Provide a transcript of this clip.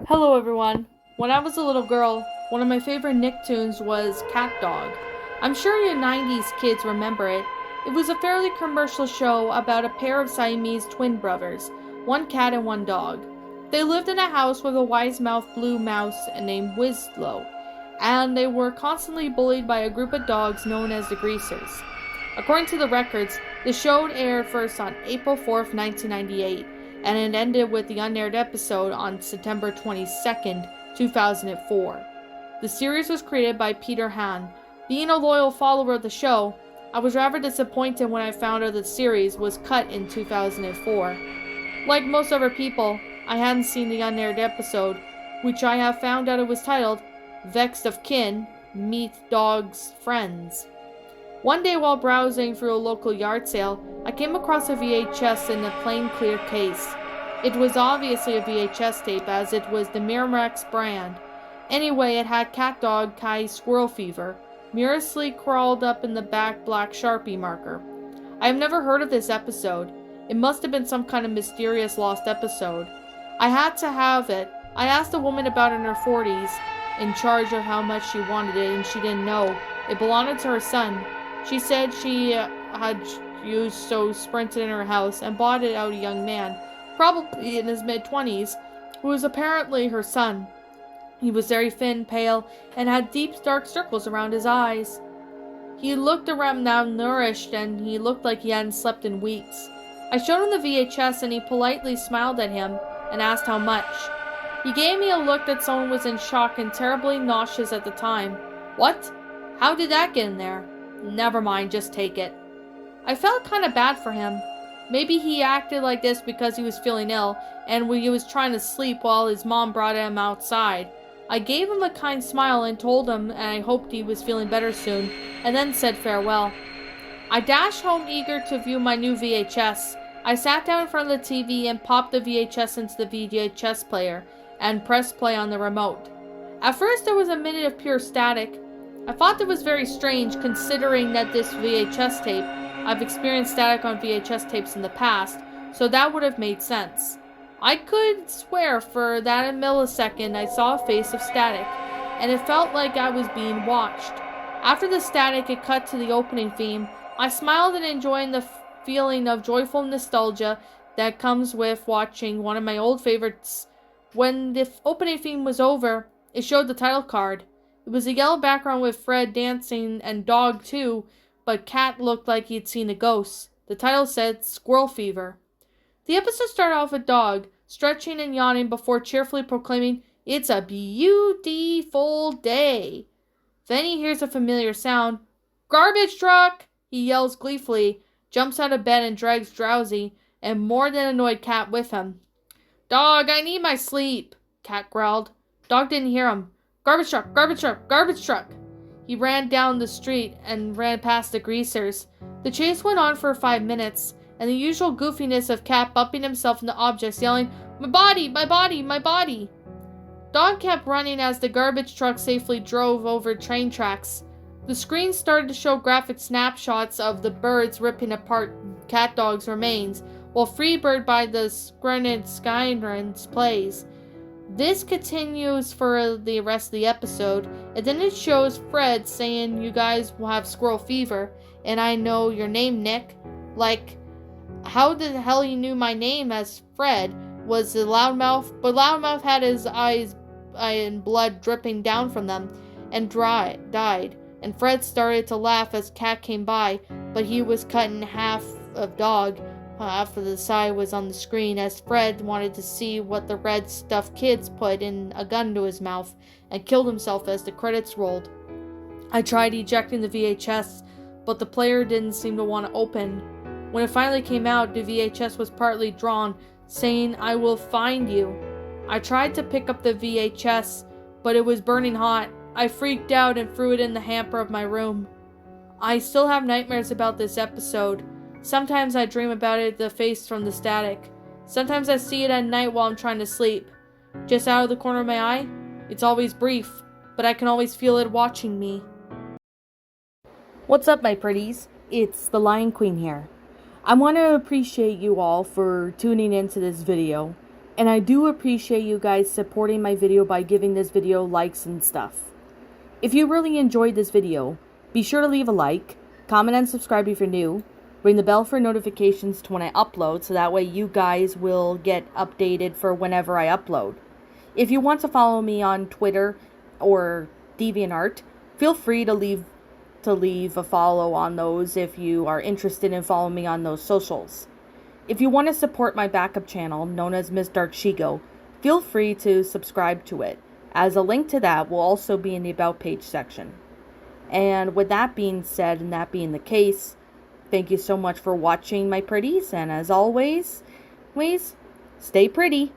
Hello everyone. When I was a little girl, one of my favorite Nicktoons was CatDog. I'm sure you 90s kids remember it. It was a fairly commercial show about a pair of Siamese twin brothers, one cat and one dog. They lived in a house with a wise-mouthed blue mouse named Winslow, and they were constantly bullied by a group of dogs known as the Greasers. According to the records, the show aired first on April 4th, 1998, and it ended with the unaired episode on September 22nd, 2004. The series was created by Peter Hahn. Being a loyal follower of the show, I was rather disappointed when I found out the series was cut in 2004. Like most other people, I hadn't seen the unaired episode, which I have found out it was titled Vexed of Kin, Meet Dog's Friends. One day while browsing through a local yard sale, I came across a VHS in a plain clear case. It was obviously a VHS tape as it was the Miramax brand. Anyway, it had CatDog Kai's squirrel fever, miraculously crawled up in the back black Sharpie marker. I have never heard of this episode. It must have been some kind of mysterious lost episode. I had to have it. I asked a woman about it in her 40s, in charge of how much she wanted it, and she didn't know. It belonged to her son. She said she had used so sprinted in her house and bought it out a young man, probably in his mid-20s, who was apparently her son. He was very thin, pale, and had deep dark circles around his eyes. He looked around malnourished, and he looked like he hadn't slept in weeks. I showed him the VHS, and he politely smiled at him and asked how much. He gave me a look that someone was in shock and terribly nauseous at the time. What? How did that get in there? Never mind, just take it. I felt kind of bad for him. Maybe he acted like this because he was feeling ill, and he was trying to sleep while his mom brought him outside. I gave him a kind smile and told him I hoped he was feeling better soon, and then said farewell. I dashed home eager to view my new VHS. I sat down in front of the TV and popped the VHS into the VHS player, and pressed play on the remote. At first there was a minute of pure static. I thought that was very strange considering that this VHS tape, I've experienced static on VHS tapes in the past, so that would have made sense. I could swear for that a millisecond I saw a face of static, and it felt like I was being watched. After the static, it cut to the opening theme. I smiled and enjoying the feeling of joyful nostalgia that comes with watching one of my old favorites. When the opening theme was over, it showed the title card. It was a yellow background with Fred dancing and Dog too, but Cat looked like he'd seen a ghost. The title said Squirrel Fever. The episode started off with Dog, stretching and yawning before cheerfully proclaiming, "It's a beautiful day." Then he hears a familiar sound. "Garbage truck!" He yells gleefully, jumps out of bed and drags Drowsy, and more than annoyed Cat with him. "Dog, I need my sleep," Cat growled. Dog didn't hear him. "Garbage truck, garbage truck, garbage truck." He ran down the street and ran past the Greasers. The chase went on for 5 minutes, and the usual goofiness of Cat bumping himself into objects, yelling, "My body, my body, my body." Dog kept running as the garbage truck safely drove over train tracks. The screen started to show graphic snapshots of the birds ripping apart CatDog's remains, while Freebird by the Skyrens plays. This continues for the rest of the episode, and then it shows Fred saying, "You guys will have squirrel fever, and I know your name, Nick." Like, how the hell he knew my name as Fred was the Loudmouth, but Loudmouth had his eyes and blood dripping down from them, and died, and Fred started to laugh as Cat came by, but he was cut in half of Dog. Half of the side was on the screen as Fred wanted to see what the red stuffed kids put in a gun to his mouth and killed himself as the credits rolled. I tried ejecting the VHS, but the player didn't seem to want to open. When it finally came out, the VHS was partly drawn, saying, "I will find you." I tried to pick up the VHS, but it was burning hot. I freaked out and threw it in the hamper of my room. I still have nightmares about this episode. Sometimes I dream about it, the face from the static. Sometimes I see it at night while I'm trying to sleep. Just out of the corner of my eye. It's always brief, but I can always feel it watching me. What's up, my pretties? It's the Lion Queen here. I want to appreciate you all for tuning into this video, and I do appreciate you guys supporting my video by giving this video likes and stuff. If you really enjoyed this video, be sure to leave a like, comment and subscribe if you're new, ring the bell for notifications to when I upload so that way you guys will get updated for whenever I upload. If you want to follow me on Twitter or DeviantArt, feel free to leave a follow on those if you are interested in following me on those socials. If you want to support my backup channel, known as Ms. Dark Shigo, feel free to subscribe to it, as a link to that will also be in the About page section. And with that being said, and that being the case, thank you so much for watching, my pretties, and as always, stay pretty.